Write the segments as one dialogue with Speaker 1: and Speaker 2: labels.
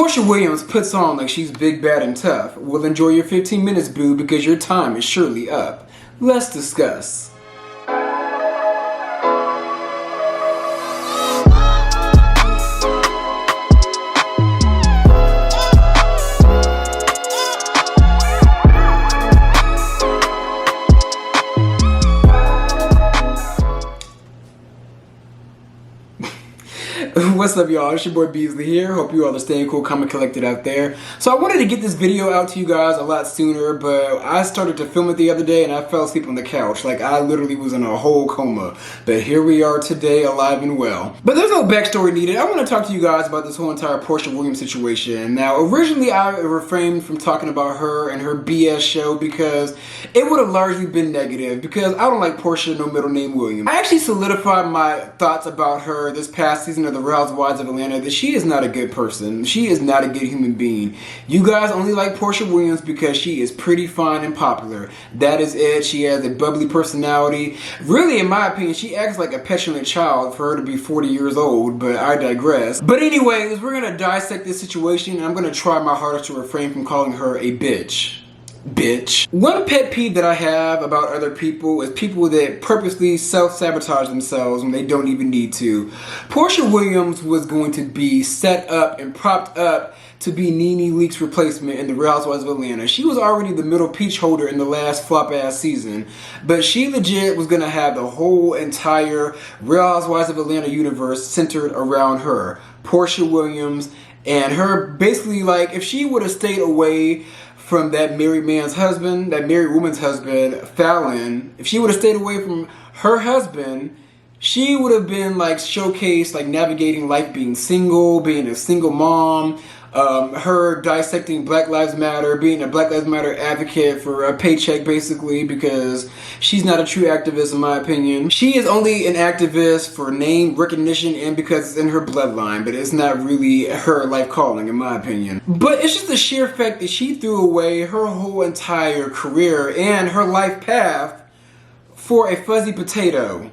Speaker 1: Porsha Williams puts on like she's big, bad, and tough. Well, enjoy your 15 minutes, boo, because your time is surely up. Let's discuss. What's up, y'all? It's your boy Beasley here. Hope you all are staying cool, calm, and collected out there. So I wanted to get this video out to you guys a lot sooner, but I started to film it the other day and I fell asleep on the couch. Like, I literally was in a whole coma. But here we are today, alive and well. But there's no backstory needed. I want to talk to you guys about this whole entire Porsha Williams situation. Now, originally I refrained from talking about her and her BS show because it would have largely been negative, because I don't like Porsha, no middle name Williams. I actually solidified my thoughts about her this past season of The Real Housewives of Atlanta that she is not a good person. She is not a good human being. You guys only like Porsha Williams because she is pretty, fine, and popular. That is it. She has a bubbly personality. Really, in my opinion, she acts like a petulant child for her to be 40 years old, but I digress. But anyways, we're going to dissect this situation, and I'm going to try my hardest to refrain from calling her a bitch. One pet peeve that I have about other people is people that purposely self-sabotage themselves when they don't even need to. Porsha Williams was going to be set up and propped up to be Nene Leakes' replacement in The Real Housewives of Atlanta. She was already the middle peach holder in the last flop-ass season, but she legit was going to have the whole entire Real Housewives of Atlanta universe centered around her. Porsha Williams, and her basically, like, if she would have stayed away from that married man's husband, that married woman's husband, Fallon, if she would have stayed away from her husband, she would have been like showcased, like navigating life, being single, being a single mom, her dissecting Black Lives Matter, being a Black Lives Matter advocate for a paycheck basically, because she's not a true activist in my opinion. She is only an activist for name recognition and because it's in her bloodline, but it's not really her life calling in my opinion. But it's just the sheer fact that she threw away her whole entire career and her life path for a fuzzy potato.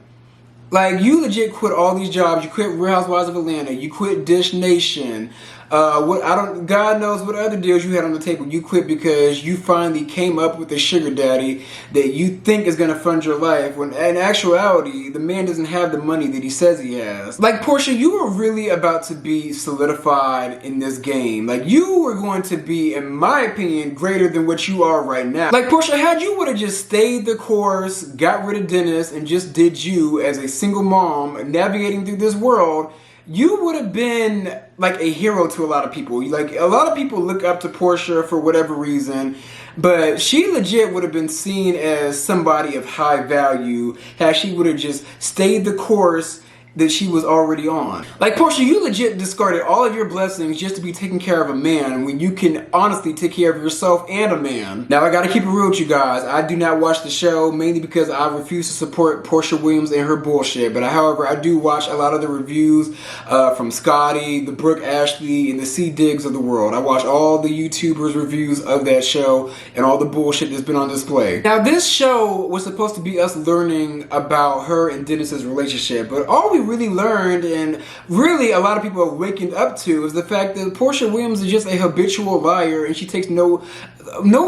Speaker 1: Like, you legit quit all these jobs. You quit Real Housewives of Atlanta. You quit Dish Nation. God knows what other deals you had on the table. You quit because you finally came up with a sugar daddy that you think is going to fund your life, when in actuality, the man doesn't have the money that he says he has. Like, Porsha, you were really about to be solidified in this game. Like, you were going to be, in my opinion, greater than what you are right now. Like, Porsha, had you would have just stayed the course, got rid of Dennis, and just did you as a single mom navigating through this world, you would have been like a hero to a lot of people. Like, a lot of people look up to Porsha for whatever reason, but she legit would have been seen as somebody of high value had she would have just stayed the course that she was already on. Like, Porsha, you legit discarded all of your blessings just to be taking care of a man when you can honestly take care of yourself and a man. Now, I gotta keep it real with you guys. I do not watch the show, mainly because I refuse to support Porsha Williams and her bullshit. But however, I do watch a lot of the reviews from Scotty, the Brooke Ashley, and the C Diggs of the world. I watch all the YouTubers' reviews of that show and all the bullshit that's been on display. Now, this show was supposed to be us learning about her and Dennis's relationship, but all we really learned, and really a lot of people are waking up to, is the fact that Porsha Williams is just a habitual liar, and she takes no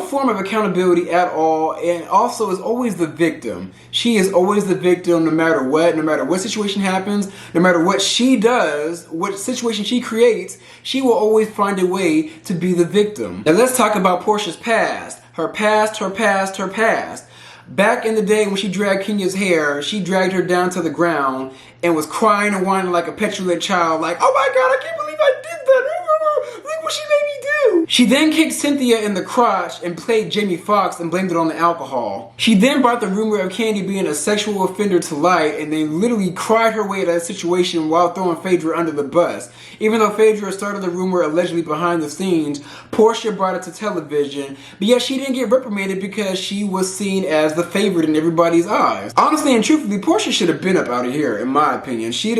Speaker 1: form of accountability at all, and also is always the victim. She is always the victim no matter what situation happens, no matter what she does, what situation she creates, she will always find a way to be the victim. Now let's talk about Porsha's past. Her past. Back in the day when she dragged Kenya's hair, she dragged her down to the ground and was crying and whining like a petulant child, like, oh my God, I can't believe I did that. Look what she made me do. She then kicked Cynthia in the crotch and played Jamie Foxx and blamed it on the alcohol. She then brought the rumor of Kandi being a sexual offender to light and then literally cried her way out of that situation while throwing Phaedra under the bus. Even though Phaedra started the rumor allegedly behind the scenes, Porsha brought it to television, but yet she didn't get reprimanded because she was seen as the favorite in everybody's eyes. Honestly and truthfully, Porsha should have been up out of here, in my opinion. She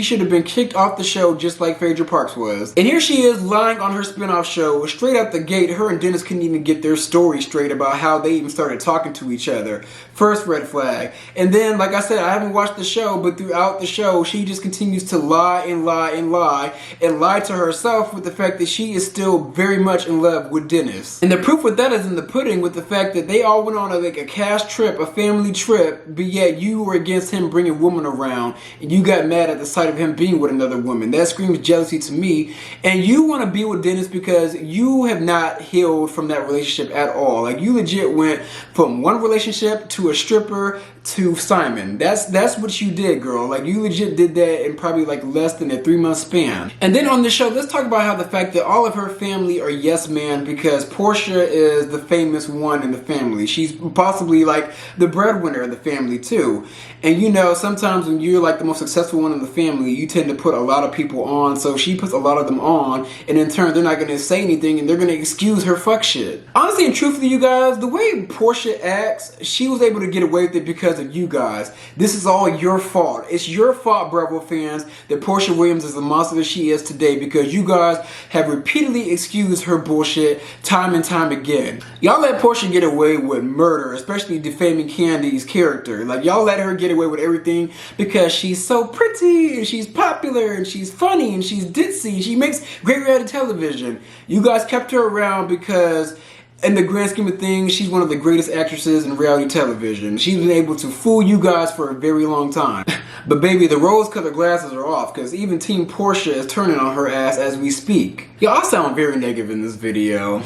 Speaker 1: should have been kicked off the show just like Phaedra Parks was. And here she is lying on her spinoff show, straight straight out the gate, her and Dennis couldn't even get their story straight about how they even started talking to each other. First red flag. And then, like I said, I haven't watched the show, but throughout the show, she just continues to lie and lie and lie and lie to herself with the fact that she is still very much in love with Dennis. And the proof with that is in the pudding, with the fact that they all went on a cash trip, a family trip, but yet you were against him bringing women around, and you got mad at the sight of him being with another woman. That screams jealousy to me. And you want to be with Dennis because you have not healed from that relationship at all. Like, you legit went from one relationship to a stripper to Simon. That's what you did, girl. Like, you legit did that in probably like less than a 3-month span. And then on the show, let's talk about how the fact that all of her family are yes man, because Porsha is the famous one in the family. She's possibly like the breadwinner of the family too. And you know, sometimes when you're like the most successful one in the family, you tend to put a lot of people on. So she puts a lot of them on, and in turn, they're not going to say anything, and they're going to excuse her fuck shit. Honestly and truthfully, you guys, the way Porsha acts, she was able to get away with it because of you guys. This is all your fault. It's your fault, Bravo fans, that Porsha Williams is the monster that she is today, because you guys have repeatedly excused her bullshit time and time again. Y'all let Porsha get away with murder, especially defaming Candy's character. Like, y'all let her get away with everything because she's so pretty and she's popular and she's funny and she's ditzy and she makes great reality television. You guys kept her around because in the grand scheme of things, she's one of the greatest actresses in reality television. She's been able to fool you guys for a very long time. But baby, the rose-colored glasses are off, because even Team Porsha is turning on her ass as we speak. Y'all sound very negative in this video.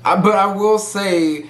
Speaker 1: But I will say,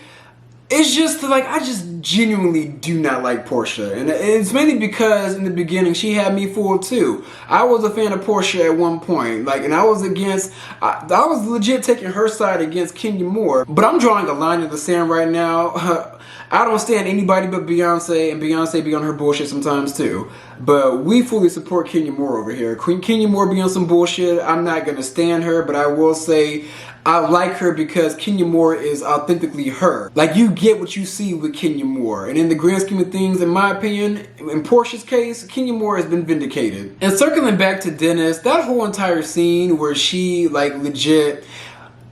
Speaker 1: it's just like, I just genuinely do not like Porsha. And it's mainly because in the beginning, she had me fooled too. I was a fan of Porsha at one point. Like, and I was legit taking her side against Kenya Moore. But I'm drawing a line in the sand right now. I don't stand anybody but Beyonce, and Beyonce be on her bullshit sometimes too. But we fully support Kenya Moore over here. Kenya Moore be on some bullshit. I'm not going to stand her, but I will say I like her because Kenya Moore is authentically her. Like, you get what you see with Kenya Moore. And in the grand scheme of things, in my opinion, in Porsha's case, Kenya Moore has been vindicated. And circling back to Dennis, that whole entire scene where she, like, legit...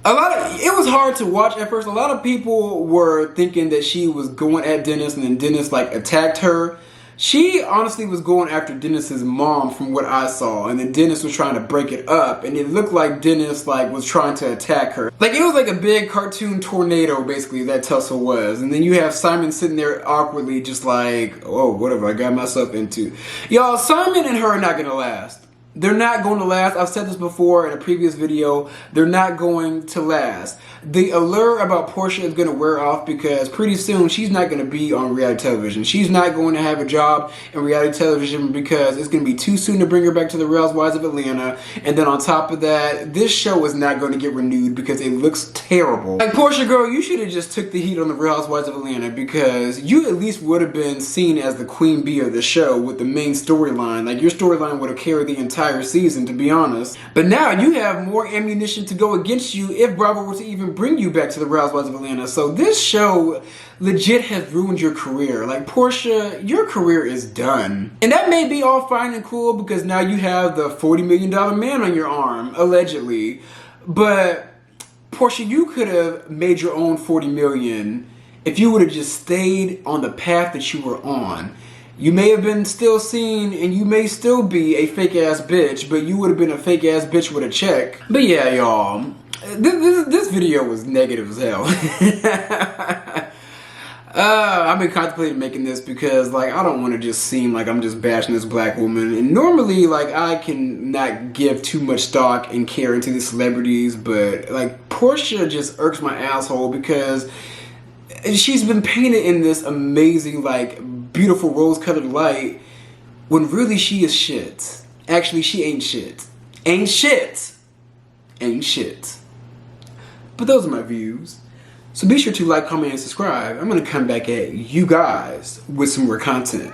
Speaker 1: it was hard to watch at first. A lot of people were thinking that she was going at Dennis and then Dennis, like, attacked her. She honestly was going after Dennis's mom from what I saw, and then Dennis was trying to break it up, and it looked like Dennis was trying to attack her. Like, it was like a big cartoon tornado, basically, that tussle was. And then you have Simon sitting there awkwardly just like, oh, whatever I got myself into. Y'all, Simon and her are not gonna last. They're not going to last. I've said this before in a previous video. They're not going to last. The allure about Porsha is going to wear off because pretty soon she's not going to be on reality television. She's not going to have a job in reality television because it's going to be too soon to bring her back to the Real Housewives of Atlanta. And then on top of that, this show is not going to get renewed because it looks terrible. Like, Porsha, girl, you should have just took the heat on the Real Housewives of Atlanta, because you at least would have been seen as the queen bee of the show with the main storyline. Like, your storyline would have carried the entire season, to be honest. But now you have more ammunition to go against you if Bravo were to even bring you back to the Real Housewives of Atlanta. So this show legit has ruined your career. Like, Porsha, your career is done. And that may be all fine and cool because now you have the $40 million man on your arm, allegedly. But Porsha, you could have made your own $40 million if you would have just stayed on the path that you were on. You may have been still seen, and you may still be a fake-ass bitch, but you would have been a fake-ass bitch with a check. But yeah, y'all, this video was negative as hell. I've been contemplating making this because, like, I don't want to just seem like I'm just bashing this black woman. And normally, like, I can not give too much stock and care into these celebrities, but, like, Porsha just irks my asshole because she's been painted in this amazing, like, beautiful rose-colored light when really she is shit. Actually, she ain't shit. Ain't shit. Ain't shit. But those are my views. So be sure to like, comment, and subscribe. I'm going to come back at you guys with some more content.